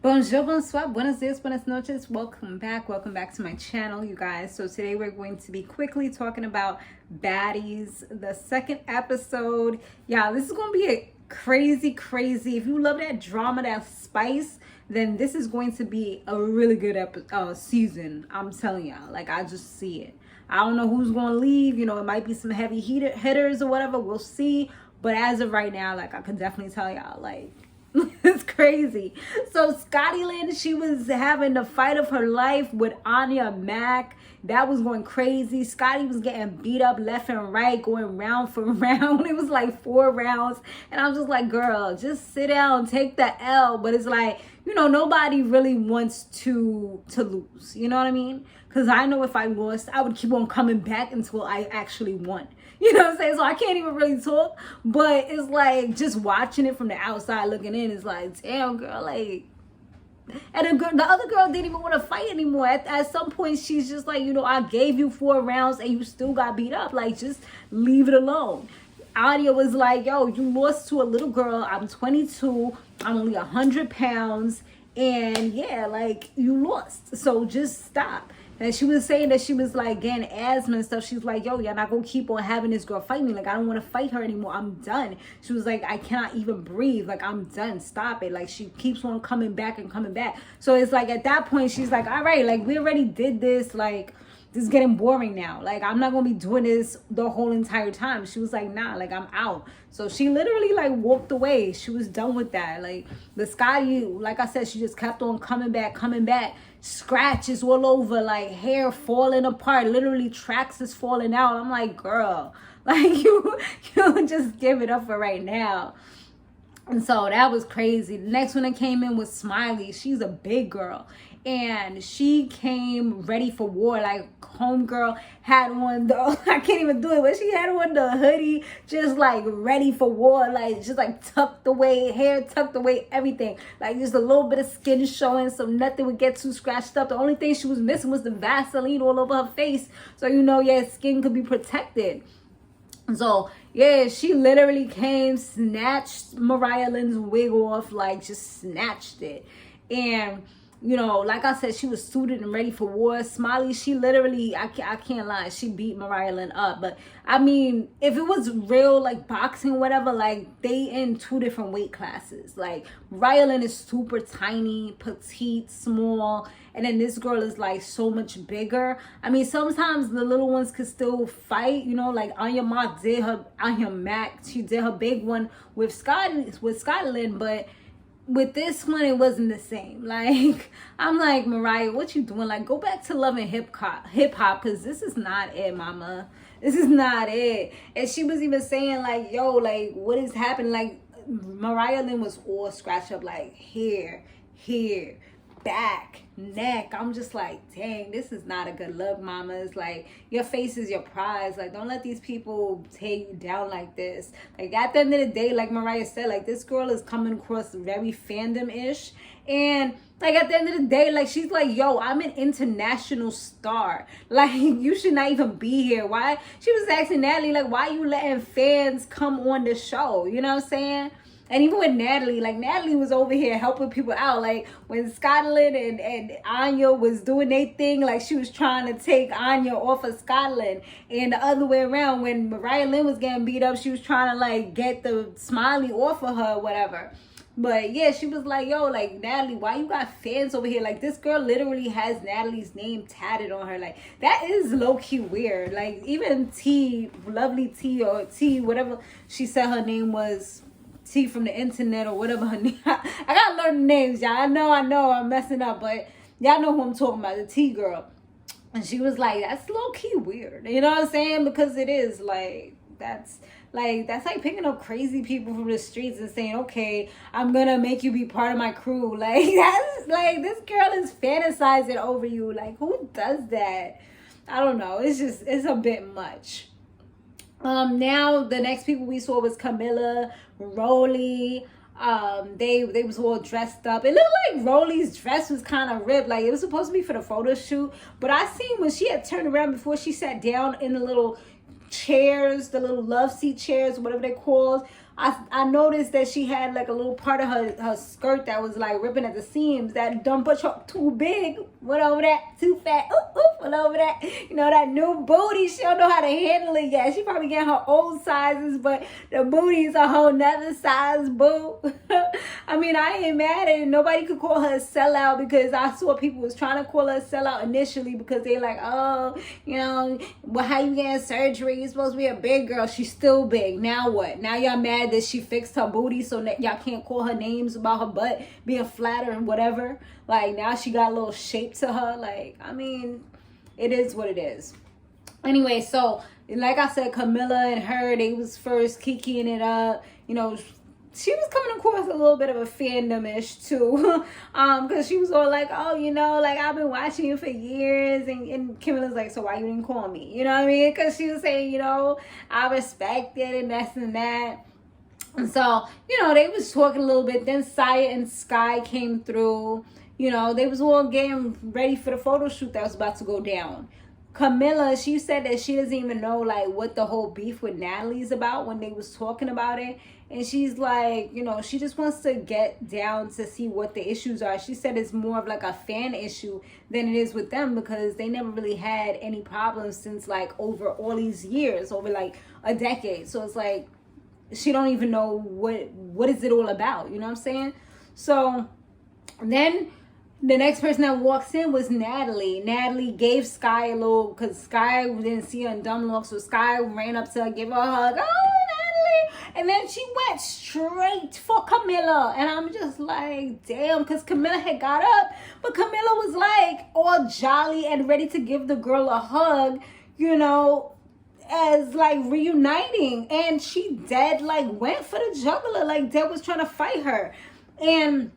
Bonjour, bonsoir, buenos dias, buenas noches. Welcome back to my channel, you guys. So today we're going to be quickly talking about Baddies, the second episode. Yeah, this is going to be a crazy. If you love that drama, that spice, then this is going to be a really good season. I'm telling y'all, like, I just see it. I don't know who's going to leave. You know, it might be some heavy hitters or whatever. We'll see. But as of right now, like, I can definitely tell y'all, like, it's crazy. So Scotty Lynn, she was having the fight of her life with Anha Mac. That was going crazy. Scotty was getting beat up left and right, going round for round. It was like 4 rounds. And I was just like, girl, just sit down, take the L. But it's like, you know, nobody really wants to lose. You know what I mean? Because I know if I lost, I would keep on coming back until I actually won. You know what I'm saying? So I can't even really talk. But it's like, just watching it from the outside looking in, it's like, damn, girl, like. And the other girl didn't even want to fight anymore. At some point, she's just like, you know, I gave you 4 rounds and you still got beat up. Like, just leave it alone. Anya was like, yo, you lost to a little girl. I'm 22. I'm only 100 pounds. And yeah, like, you lost. So just stop. And she was saying that she was like getting asthma and stuff. She's like, yo, y'all not gonna keep on having this girl fight me. Like, I don't want to fight her anymore. I'm done. She was like, I cannot even breathe. Like, I'm done. Stop it. Like, she keeps on coming back and coming back. So it's like at that point, she's like, all right, like, we already did this. Like, this is getting boring now. Like, I'm not gonna be doing this the whole entire time. She was like, nah, like, I'm out. So she literally like walked away. She was done with that. Like, the Scotty, like I said, she just kept on coming back. Scratches all over, like hair falling apart, literally tracks is falling out. I'm like, girl, like you just give it up for right now. And so that was crazy. The next one that came in was Smiley. She's a big girl. And she came ready for war. Like, homegirl had on the, I can't even do it, but she had on the hoodie, just like ready for war. Like, just like tucked away, hair tucked away, everything. Like, just a little bit of skin showing, so nothing would get too scratched up. The only thing she was missing was the Vaseline all over her face. So, you know, yeah, skin could be protected. So, yeah, she literally came, snatched Mariah Lynn's wig off, like, just snatched it. And, you know, like I said, she was suited and ready for war. Smiley, she literally, I can't lie, she beat Mariah Lynn up. But, I mean, if it was real, like, boxing, whatever, like, they in 2 different weight classes. Like, Mariah Lynn is super tiny, petite, small. And then this girl is like so much bigger. I mean, sometimes the little ones could still fight, you know, like Anha Mac, she did her big one with Scotland, but with this one, it wasn't the same. Like, I'm like, Mariah, what you doing? Like, go back to loving hip hop, because this is not it, mama. This is not it. And she was even saying like, yo, like, what is happening? Like, Mariah Lynn was all scratched up, like here, back, neck. I'm just like, dang, this is not a good look, mama. It's like, your face is your prize. Like, don't let these people take you down like this. Like, at the end of the day, like Mariah said, like, this girl is coming across very fandom-ish. And, like, at the end of the day, like, she's like, yo, I'm an international star. Like, you should not even be here. Why? She was asking Natalie, like, why you letting fans come on the show? You know what I'm saying? And even with Natalie, like, Natalie was over here helping people out. Like, when Scotland and Anya was doing their thing, like, she was trying to take Anya off of Scotland. And the other way around, when Mariah Lynn was getting beat up, she was trying to, like, get the Smiley off of her or whatever. But, yeah, she was like, yo, like, Natalie, why you got fans over here? Like, this girl literally has Natalie's name tatted on her. Like, that is low-key weird. Like, even Lovely T, or T, whatever she said her name was, T from the internet or whatever her name. I gotta learn the names, y'all. I know I'm messing up, but y'all know who I'm talking about, the T girl. And she was like, that's low-key weird. You know what I'm saying? Because it is like, that's like picking up crazy people from the streets and saying, okay, I'm gonna make you be part of my crew. Like, that's like, this girl is fantasizing over you. Like, who does that? I don't know. It's a bit much. Now the next people we saw was Camilla, Rolly. They was all dressed up. It looked like Rolly's dress was kind of ripped. Like, it was supposed to be for the photo shoot. But I seen when she had turned around before she sat down in the little chairs, the little love seat chairs, whatever they called. I noticed that she had like a little part of her skirt that was like ripping at the seams. That dumb butt too big, went over that. Too fat, went over that. You know, that new booty, she don't know how to handle it yet. She probably getting her old sizes, but the booty's a whole nother size, boo. I mean, I ain't mad at it. Nobody could call her a sellout, because I saw people was trying to call her a sellout initially, because they like, oh, you know, well, how you getting surgery? You're supposed to be a big girl. She's still big. Now what? Now y'all mad that she fixed her booty so that y'all can't call her names about her butt being flatter and whatever. Like, now she got a little shape to her. Like, I mean, it is what it is. Anyway, so like I said, Camilla and her, they was first kikiing it up. You know, she was coming across a little bit of a fandom-ish too. Because she was all like, oh, you know, like, I've been watching you for years. And Camilla's like, so why you didn't call me? You know what I mean? Because she was saying, you know, I respect it and this and that. And so, you know, they was talking a little bit. Then Saya and Sky came through. You know, they was all getting ready for the photo shoot that was about to go down. Camilla, she said that she doesn't even know, like, what the whole beef with Natalie is about when they was talking about it. And she's like, you know, she just wants to get down to see what the issues are. She said it's more of like a fan issue than it is with them, because they never really had any problems since like over all these years, over like a decade. So it's like, she don't even know what is it all about. You know what I'm saying? So then the next person that walks in was Natalie. Natalie gave Sky a little, because Sky didn't see her in dumb look, so Sky ran up to her, gave her a hug. Oh, Natalie! And then she went straight for Camilla. And I'm just like, damn, because Camilla had got up, but Camilla was like all jolly and ready to give the girl a hug, you know, as like reuniting. And she dead like went for the jugular, like dead was trying to fight her. And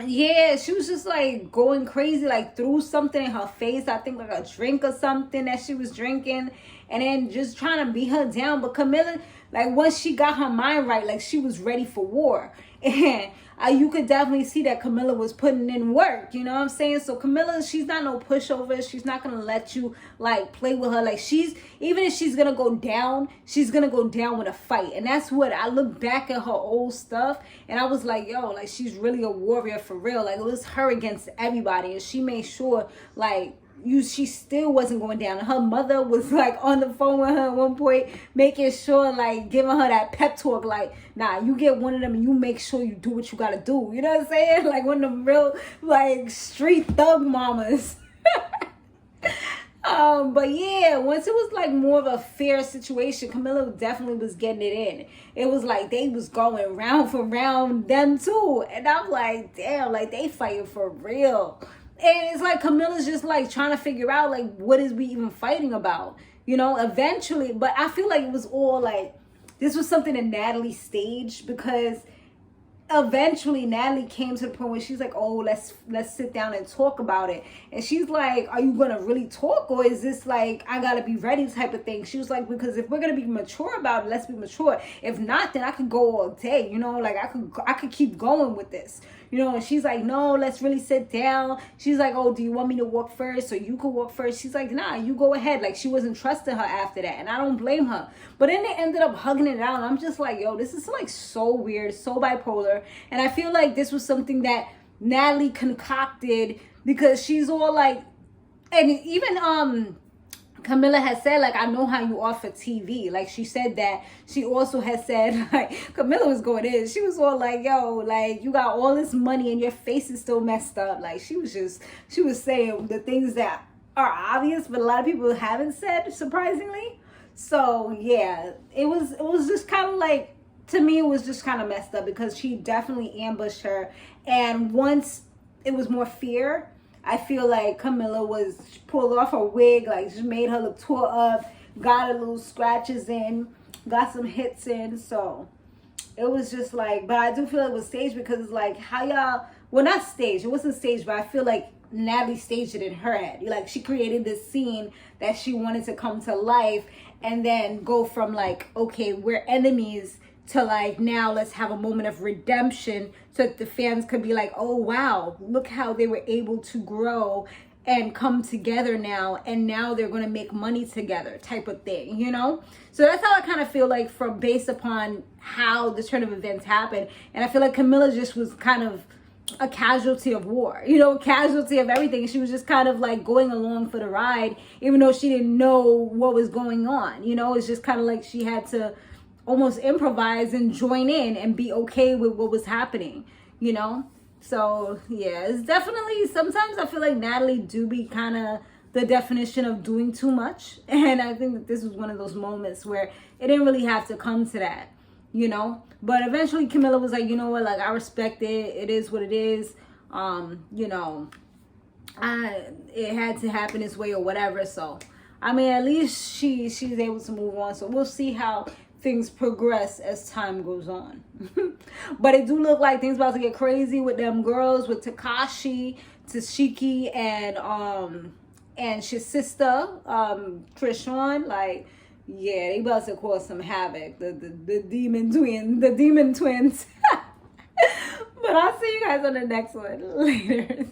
yeah, she was just like going crazy, like threw something in her face, I think like a drink or something that she was drinking, and then just trying to beat her down. But Camilla, like, once she got her mind right, like, she was ready for war. And you could definitely see that Camilla was putting in work, you know what I'm saying? So Camilla, she's not no pushover. She's not gonna let you like play with her. Like, even if she's gonna go down, she's gonna go down with a fight. And that's what I look back at her old stuff, and I was like, yo, like, she's really a warrior for real. Like, it was her against everybody, and she made sure like she still wasn't going down. And her mother was like on the phone with her at one point, making sure, like, giving her that pep talk, like, nah, you get one of them and you make sure you do what you gotta do. You know what I'm saying? Like one of them real like street thug mamas. But yeah, once it was like more of a fair situation, Camilla definitely was getting it in. It was like they was going round for round, them too. And I'm like, damn, like they fighting for real. And it's like Camilla's just like trying to figure out like, what is we even fighting about? You know, eventually. But I feel like it was all like, this was something that Natalie staged, because eventually Natalie came to the point where she's like, oh, let's sit down and talk about it. And she's like, are you gonna really talk, or is this like I gotta be ready type of thing? She was like, because if we're gonna be mature about it, let's be mature. If not, then I could go all day, you know, like I could keep going with this, you know. And she's like, no, let's really sit down. She's like, oh, do you want me to walk first, or you could walk first? She's like, nah, you go ahead. Like, she wasn't trusting her after that, and I don't blame her. But then they ended up hugging it out, and I'm just like, yo, this is like so weird, so bipolar. And I feel like this was something that Natalie concocted, because she's all like, and even Camilla has said, like, I know how you are for TV. Like, she said that. She also has said, like, Camilla was going in. She was all like, yo, like, you got all this money and your face is still messed up. Like, she was saying the things that are obvious, but a lot of people haven't said, surprisingly. So, yeah, it was just kind of like, to me, it was just kind of messed up, because she definitely ambushed her. And once it was more fear, I feel like Camilla was pulled off her wig, like just made her look tore up, got a little scratches in, got some hits in. So it was just like, but I do feel it was staged, because it's like, how y'all, well, not staged, it wasn't staged, but I feel like Natalie staged it in her head. Like, she created this scene that she wanted to come to life, and then go from like, okay, we're enemies, to like, now let's have a moment of redemption, so that the fans could be like, oh wow, look how they were able to grow and come together now, and now they're going to make money together type of thing, you know? So that's how I kind of feel like, from based upon how the turn of events happened. And I feel like Camilla just was kind of a casualty of war, you know, casualty of everything. She was just kind of like going along for the ride, even though she didn't know what was going on, you know? It's just kind of like she had to almost improvise and join in and be okay with what was happening, you know? So yeah, it's definitely, sometimes I feel like Natalie do be kind of the definition of doing too much. And I think that this was one of those moments where it didn't really have to come to that, you know? But eventually Camilla was like, you know what, like, I respect it. It is what it is. You know, it had to happen this way or whatever. So, I mean, at least she's able to move on. So we'll see how things progress as time goes on. But it do look like things about to get crazy with them girls, with Takashi, Tashiki, and his sister, Trishawn. Like, yeah, they about to cause some havoc. The demon twins. But I'll see you guys on the next one later.